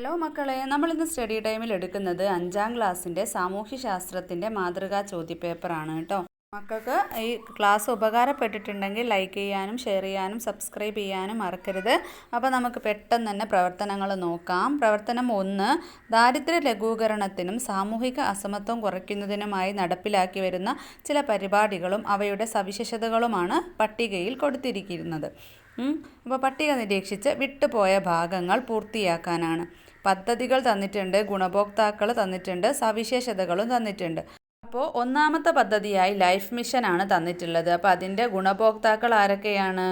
Hello മക്കളെ, നമ്മളിന്ന് study ടൈമിൽ എടുക്കുന്നത് 5ാം ക്ലാസ്സിൻ്റെ സാമൂഹ്യശാസ്ത്രത്തിൻ്റെ മാതൃകാ ചോദ്യപേപ്പറാണ് കേട്ടോ. മക്കൾക്ക് ഈ ക്ലാസ് ഉപകാരപ്പെട്ടിട്ടുണ്ടെങ്കിൽ ലൈക്ക് ചെയ്യാനും ഷെയർ ചെയ്യാനും സബ്സ്ക്രൈബ് ചെയ്യാനും മറക്കരുത്. അപ്പോൾ നമുക്ക് പെട്ടെന്ന് തന്നെ പ്രവർത്തനങ്ങൾ നോക്കാം. പ്രവർത്തനം 1, ദാരിദ്ര്യ ലഘൂകരണത്തിനും സാമൂഹിക അസമത്വം കുറയ്ക്കുന്നതിനുമായി നടപ്പിലാക്കി വരുന്ന ചില പരിപാടികളും അവയുടെ സവിശേഷതകളുമാണ് പട്ടികയിൽ കൊടുത്തിരിക്കുന്നത്. അപ്പോൾ പട്ടിക നിരീക്ഷിച്ച് വിട്ടുപോയ ഭാഗങ്ങൾ പൂർത്തിയാക്കാനാണ്. പദ്ധതികൾ തന്നിട്ടുണ്ട്, ഗുണഭോക്താക്കൾ തന്നിട്ടുണ്ട്, സവിശേഷതകളും തന്നിട്ടുണ്ട്. അപ്പോൾ ഒന്നാമത്തെ പദ്ധതിയായി ലൈഫ് മിഷനാണ് തന്നിട്ടുള്ളത്. അപ്പോൾ അതിൻ്റെ ഗുണഭോക്താക്കൾ ആരൊക്കെയാണ്?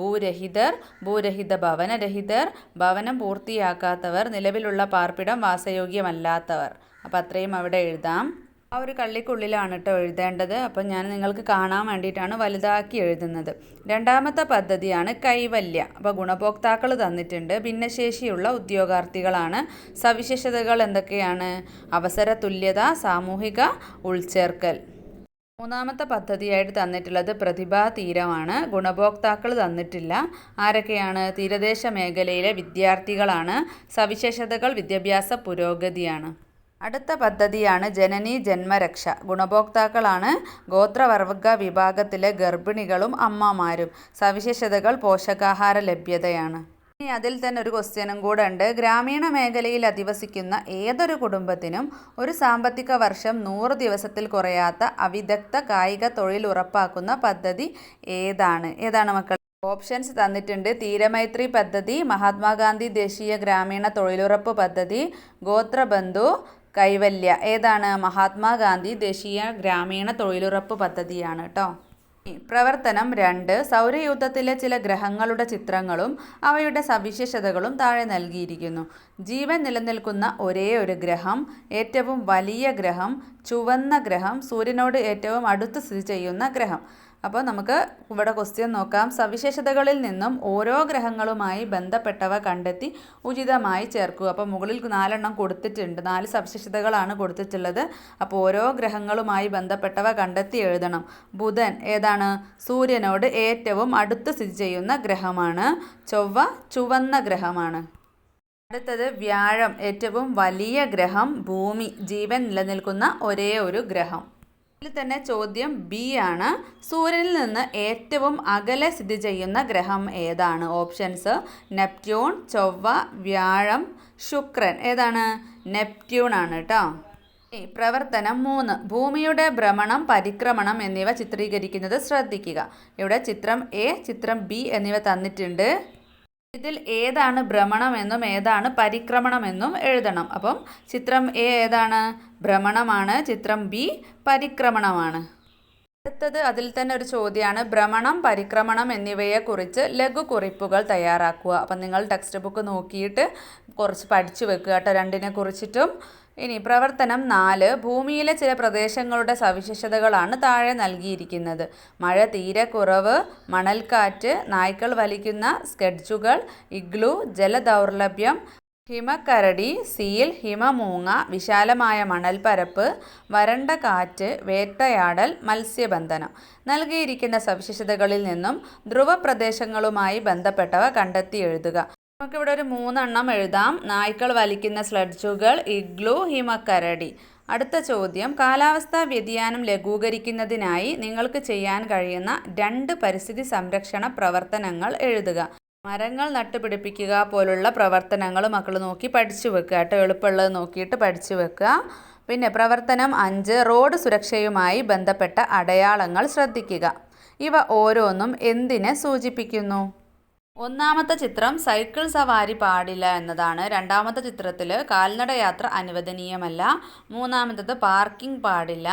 ഭൂരഹിതർ, ഭൂരഹിത ഭവനരഹിതർ, ഭവനം പൂർത്തിയാക്കാത്തവർ, നിലവിലുള്ള പാർപ്പിടം വാസയോഗ്യമല്ലാത്തവർ. അപ്പോൾ അത്രയും അവിടെ എഴുതാം. ആ ഒരു കള്ളിക്കുള്ളിലാണ് കേട്ടോ എഴുതേണ്ടത്. അപ്പം ഞാൻ നിങ്ങൾക്ക് കാണാൻ വേണ്ടിയിട്ടാണ് വലുതാക്കി എഴുതുന്നത്. രണ്ടാമത്തെ പദ്ധതിയാണ് കൈവല്യ. അപ്പോൾ ഗുണഭോക്താക്കൾ തന്നിട്ടുണ്ട്, ഭിന്നശേഷിയുള്ള ഉദ്യോഗാർത്ഥികളാണ്. സവിശേഷതകൾ എന്തൊക്കെയാണ്? അവസര തുല്യത, സാമൂഹിക ഉൾച്ചേർക്കൽ. മൂന്നാമത്തെ പദ്ധതിയായിട്ട് തന്നിട്ടുള്ളത് പ്രതിഭാ തീരമാണ്. ഗുണഭോക്താക്കൾ തന്നിട്ടില്ല. ആരൊക്കെയാണ്? തീരദേശ മേഖലയിലെ വിദ്യാർത്ഥികളാണ്. സവിശേഷതകൾ വിദ്യാഭ്യാസ പുരോഗതിയാണ്. അടുത്ത പദ്ധതിയാണ് ജനനി ജന്മരക്ഷ. ഗുണഭോക്താക്കളാണ് ഗോത്രവർഗ വിഭാഗത്തിലെ ഗർഭിണികളും അമ്മമാരും. സവിശേഷതകൾ പോഷകാഹാര ലഭ്യതയാണ്. ഇനി അതിൽ തന്നെ ഒരു ക്വസ്റ്റ്യനും കൂടെ ഉണ്ട്. ഗ്രാമീണ മേഖലയിൽ അധിവസിക്കുന്ന ഏതൊരു കുടുംബത്തിനും ഒരു സാമ്പത്തിക വർഷം 100 ദിവസത്തിൽ കുറയാത്ത അവിദഗ്ധ കായിക തൊഴിൽ ഉറപ്പാക്കുന്ന പദ്ധതി ഏതാണ് മക്കൾ? ഓപ്ഷൻസ് തന്നിട്ടുണ്ട്. തീരമൈത്രി പദ്ധതി, മഹാത്മാഗാന്ധി ദേശീയ ഗ്രാമീണ തൊഴിലുറപ്പ് പദ്ധതി, ഗോത്രബന്ധു, കൈവല്യ. ഏതാണ്? മഹാത്മാഗാന്ധി ദേശീയ ഗ്രാമീണ തൊഴിലുറപ്പ് പദ്ധതിയാണ് കേട്ടോ. പ്രവർത്തനം 2, സൗരയൂഥത്തിലെ ചില ഗ്രഹങ്ങളുടെ ചിത്രങ്ങളും അവയുടെ സവിശേഷതകളും താഴെ നൽകിയിരിക്കുന്നു. ജീവൻ നിലനിൽക്കുന്ന ഒരേ ഒരു ഗ്രഹം, ഏറ്റവും വലിയ ഗ്രഹം, ചുവന്ന ഗ്രഹം, സൂര്യനോട് ഏറ്റവും അടുത്ത് സ്ഥിതി ചെയ്യുന്ന ഗ്രഹം. അപ്പോൾ നമുക്ക് ഇവിടെ ക്വസ്റ്റ്യൻ നോക്കാം. സവിശേഷതകളിൽ നിന്നും ഓരോ ഗ്രഹങ്ങളുമായി ബന്ധപ്പെട്ടവ കണ്ടെത്തി ഉചിതമായി ചേർക്കുക. അപ്പോൾ മുകളിൽ 4 എണ്ണം കൊടുത്തിട്ടുണ്ട്. 4 സവിശേഷതകളാണ് കൊടുത്തിട്ടുള്ളത്. അപ്പോൾ ഓരോ ഗ്രഹങ്ങളുമായി ബന്ധപ്പെട്ടവ കണ്ടെത്തി എഴുതണം. ബുധൻ ഏതാണ്? സൂര്യനോട് ഏറ്റവും അടുത്ത് സ്ഥിതി ചെയ്യുന്ന ഗ്രഹമാണ്. ചൊവ്വ ചുവന്ന ഗ്രഹമാണ്. അടുത്തത് വ്യാഴം, ഏറ്റവും വലിയ ഗ്രഹം. ഭൂമി, ജീവൻ നിലനിൽക്കുന്ന ഒരേ ഒരു ഗ്രഹം. ഇതിൽ തന്നെ ചോദ്യം ബി ആണ്. സൂര്യനിൽ നിന്ന് ഏറ്റവും അകലെ സ്ഥിതി ചെയ്യുന്ന ഗ്രഹം ഏതാണ്? ഓപ്ഷൻസ്: നെപ്റ്റ്യൂൺ, ചൊവ്വ, വ്യാഴം, ശുക്രൻ. ഏതാണ്? നെപ്റ്റ്യൂൺ ആണ് കേട്ടോ. പ്രവർത്തനം 3, ഭൂമിയുടെ ഭ്രമണം, പരിക്രമണം എന്നിവ ചിത്രീകരിക്കുന്നത് ശ്രദ്ധിക്കുക. ഇവിടെ ചിത്രം എ, ചിത്രം ബി എന്നിവ തന്നിട്ടുണ്ട്. ഇതിൽ ഏതാണ് ഭ്രമണമെന്നും ഏതാണ് പരിക്രമണമെന്നും എഴുതണം. അപ്പം ചിത്രം എ ഏതാണ്? ഭ്രമണമാണ്. ചിത്രം ബി പരിക്രമണമാണ്. അടുത്തത് അതിൽ തന്നെ ഒരു ചോദ്യമാണ്. ഭ്രമണം, പരിക്രമണം എന്നിവയെക്കുറിച്ച് ലഘുകുറിപ്പുകൾ തയ്യാറാക്കുക. അപ്പം നിങ്ങൾ ടെക്സ്റ്റ് ബുക്ക് നോക്കിയിട്ട് കുറച്ച് പഠിച്ചു വെക്കുക കേട്ടോ, രണ്ടിനെ കുറിച്ചിട്ടും. ഇനി പ്രവർത്തനം 4, ഭൂമിയിലെ ചില പ്രദേശങ്ങളുടെ സവിശേഷതകളാണ് താഴെ നൽകിയിരിക്കുന്നത്. മഴ തീരെ കുറവ്, മണൽക്കാറ്റ്, നായ്ക്കൾ വലിക്കുന്ന സ്കെഡ്ജുകൾ, ഇഗ്ലു, ജലദൗർലഭ്യം, ഹിമക്കരടി, സീൽ, ഹിമമൂങ്ങ, വിശാലമായ മണൽപ്പരപ്പ്, വരണ്ട കാറ്റ്, വേട്ടയാടൽ, മത്സ്യബന്ധനം. നൽകിയിരിക്കുന്ന സവിശേഷതകളിൽ നിന്നും ധ്രുവപ്രദേശങ്ങളുമായി ബന്ധപ്പെട്ടവ കണ്ടെത്തി എഴുതുക. നമുക്കിവിടെ ഒരു 3 എണ്ണം എഴുതാം. നായ്ക്കൾ വലിക്കുന്ന സ്ലെഡ്ജുകൾ, ഇഗ്ലു, ഹിമക്കരടി. അടുത്ത ചോദ്യം, കാലാവസ്ഥാ വ്യതിയാനം ലഘൂകരിക്കുന്നതിനായി നിങ്ങൾക്ക് ചെയ്യാൻ കഴിയുന്ന 2 പരിസ്ഥിതി സംരക്ഷണ പ്രവർത്തനങ്ങൾ എഴുതുക. മരങ്ങൾ നട്ടുപിടിപ്പിക്കുക പോലുള്ള പ്രവർത്തനങ്ങൾ മക്കൾ നോക്കി പഠിച്ചു വെക്കുക കേട്ടോ, എളുപ്പമുള്ളത് നോക്കിയിട്ട് പഠിച്ചു വെക്കുക. പിന്നെ പ്രവർത്തനം 5, റോഡ് സുരക്ഷയുമായി ബന്ധപ്പെട്ട അടയാളങ്ങൾ ശ്രദ്ധിക്കുക. ഇവ ഓരോന്നും എന്തിനെ സൂചിപ്പിക്കുന്നു? ഒന്നാമത്തെ ചിത്രം സൈക്കിൾ സവാരി പാടില്ല എന്നതാണ്. രണ്ടാമത്തെ ചിത്രത്തിൽ കാൽനടയാത്ര അനുവദനീയമല്ല. മൂന്നാമത്തത് പാർക്കിംഗ് പാടില്ല.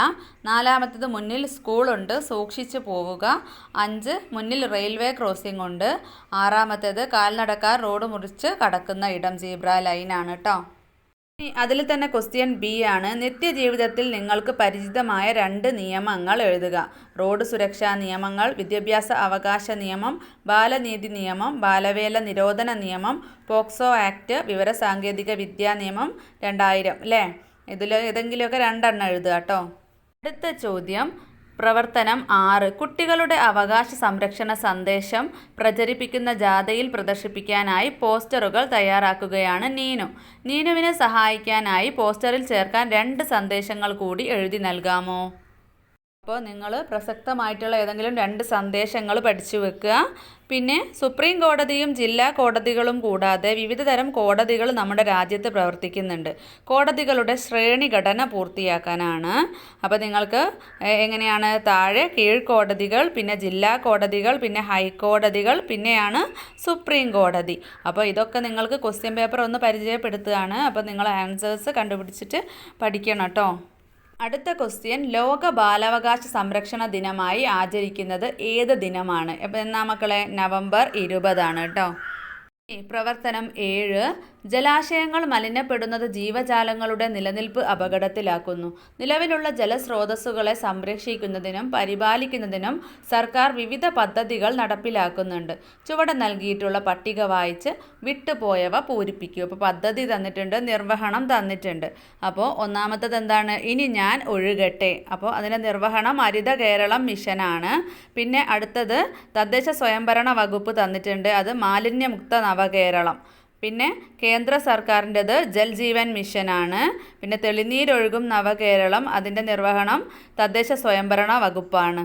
നാലാമത്തത് മുന്നിൽ സ്കൂളുണ്ട്, സൂക്ഷിച്ചു പോവുക. 5, മുന്നിൽ റെയിൽവേ ക്രോസിംഗ് ഉണ്ട്. ആറാമത്തേത് കാൽനടക്കാർ റോഡ് മുറിച്ച് കടക്കുന്ന ഇടം സീബ്ര ലൈനാണ് കേട്ടോ. അതിൽ തന്നെ ക്വസ്റ്റ്യൻ ബി ആണ്. നിത്യജീവിതത്തിൽ നിങ്ങൾക്ക് പരിചിതമായ 2 നിയമങ്ങൾ എഴുതുക. റോഡ് സുരക്ഷാ നിയമങ്ങൾ, വിദ്യാഭ്യാസ അവകാശ നിയമം, ബാലനീതി നിയമം, ബാലവേല നിരോധന നിയമം, പോക്സോ ആക്ട്, വിവരസാങ്കേതിക വിദ്യാ നിയമം 2000. അല്ലേ? ഇതിൽ ഏതെങ്കിലുമൊക്കെ 2 എണ്ണം എഴുതുക കേട്ടോ. അടുത്ത ചോദ്യം, പ്രവർത്തനം 6. കുട്ടികളുടെ അവകാശ സംരക്ഷണ സന്ദേശം പ്രചരിപ്പിക്കുന്ന ജാഥയിൽ പ്രദർശിപ്പിക്കാനായി പോസ്റ്ററുകൾ തയ്യാറാക്കുകയാണ് നീനു. നീനുവിനെ സഹായിക്കാനായി പോസ്റ്ററിൽ ചേർക്കാൻ 2 സന്ദേശങ്ങൾ കൂടി എഴുതി നൽകാമോ? അപ്പോൾ നിങ്ങൾ പ്രസക്തമായിട്ടുള്ള ഏതെങ്കിലും 2 സന്ദേശങ്ങൾ പഠിച്ചു വെക്കുക. പിന്നെ സുപ്രീം കോടതിയും ജില്ലാ കോടതികളും കൂടാതെ വിവിധ തരം കോടതികൾ നമ്മുടെ രാജ്യത്ത് പ്രവർത്തിക്കുന്നുണ്ട്. കോടതികളുടെ ശ്രേണിഘടന പൂർത്തിയാക്കാനാണ്. അപ്പോൾ നിങ്ങൾക്ക് എങ്ങനെയാണ് താഴെ കീഴ്ക്കോടതികൾ, പിന്നെ ജില്ലാ കോടതികൾ, പിന്നെ ഹൈക്കോടതികൾ, പിന്നെയാണ് സുപ്രീം കോടതി. അപ്പോൾ ഇതൊക്കെ നിങ്ങൾക്ക് ക്വസ്റ്റ്യൻ പേപ്പർ ഒന്ന് പരിചയപ്പെടുത്തുകയാണ്. അപ്പോൾ നിങ്ങൾ ആൻസേഴ്സ് കണ്ടുപിടിച്ചിട്ട് പഠിക്കണം കേട്ടോ. അടുത്ത ക്വസ്റ്റ്യൻ, ലോക ബാലാവകാശ സംരക്ഷണ ദിനമായി ആചരിക്കുന്നത് ഏത് ദിനമാണ്? എന്നാ മക്കളെ, നവംബർ 20 കേട്ടോ. പ്രവർത്തനം 7. ജലാശയങ്ങൾ മലിനപ്പെടുന്നത് ജീവജാലങ്ങളുടെ നിലനിൽപ്പ് അപകടത്തിലാക്കുന്നു. നിലവിലുള്ള ജലസ്രോതസ്സുകളെ സംരക്ഷിക്കുന്നതിനും പരിപാലിക്കുന്നതിനും സർക്കാർ വിവിധ പദ്ധതികൾ നടപ്പിലാക്കുന്നുണ്ട്. ചുവടെ നൽകിയിട്ടുള്ള പട്ടിക വായിച്ച് വിട്ടുപോയവ പൂരിപ്പിക്കൂ. അപ്പോൾ പദ്ധതി തന്നിട്ടുണ്ട്, നിർവഹണം തന്നിട്ടുണ്ട്. അപ്പോൾ ഒന്നാമത്തത് എന്താണ്? ഇനി ഞാൻ ഒഴുകട്ടെ. അപ്പോൾ അതിൻ്റെ നിർവഹണം ഹരിത കേരളം മിഷനാണ്. പിന്നെ അടുത്തത് തദ്ദേശ സ്വയംഭരണ വകുപ്പ് തന്നിട്ടുണ്ട്, അത് മാലിന്യമുക്ത നവകേരളം. പിന്നെ കേന്ദ്ര സർക്കാരിൻ്റെത് ജൽ ജീവൻ മിഷനാണ്. പിന്നെ തെളിനീരൊഴുകും നവകേരളം, അതിൻ്റെ നിർവഹണം തദ്ദേശ സ്വയംഭരണ വകുപ്പാണ്.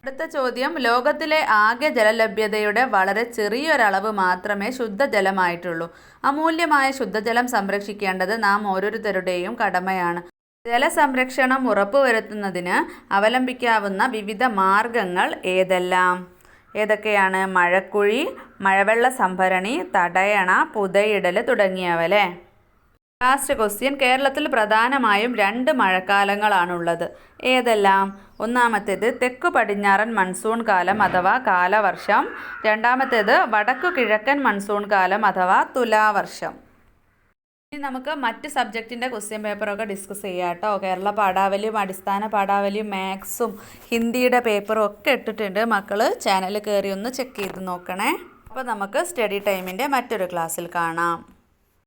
അടുത്ത ചോദ്യം, ലോകത്തിലെ ആകെ ജലലഭ്യതയുടെ വളരെ ചെറിയൊരളവ് മാത്രമേ ശുദ്ധജലമായിട്ടുള്ളൂ. അമൂല്യമായ ശുദ്ധജലം സംരക്ഷിക്കേണ്ടത് നാം ഓരോരുത്തരുടെയും കടമയാണ്. ജലസംരക്ഷണം ഉറപ്പുവരുത്തുന്നതിന് അവലംബിക്കാവുന്ന വിവിധ മാർഗങ്ങൾ ഏതെല്ലാം? ഏതൊക്കെയാണ്? മഴക്കുഴി, മഴവെള്ള സംഭരണി, തടയണ, പുതയിടൽ തുടങ്ങിയവ അല്ലേ. ലാസ്റ്റ് ക്വസ്റ്റ്യൻ, കേരളത്തിൽ പ്രധാനമായും 2 മഴക്കാലങ്ങളാണുള്ളത്. ഏതെല്ലാം? ഒന്നാമത്തേത് തെക്കു പടിഞ്ഞാറൻ മൺസൂൺ കാലം അഥവാ കാലവർഷം. രണ്ടാമത്തേത് വടക്കു കിഴക്കൻ മൺസൂൺ കാലം അഥവാ തുലാവർഷം. ഇനി നമുക്ക് മറ്റ് സബ്ജക്റ്റിൻ്റെ ക്വസ്റ്റ്യൻ പേപ്പറൊക്കെ ഡിസ്കസ് ചെയ്യാം കേട്ടോ. കേരള പാഠാവലിയും അടിസ്ഥാന പാഠാവലിയും മാത്സും ഹിന്ദിയുടെ പേപ്പറും ഒക്കെ ഇട്ടിട്ടുണ്ട്. മക്കൾ ചാനൽ കയറി ഒന്ന് ചെക്ക് ചെയ്ത് നോക്കണേ. അപ്പോൾ നമുക്ക് സ്റ്റഡി ടൈമിൻ്റെ മറ്റൊരു ക്ലാസ്സിൽ കാണാം.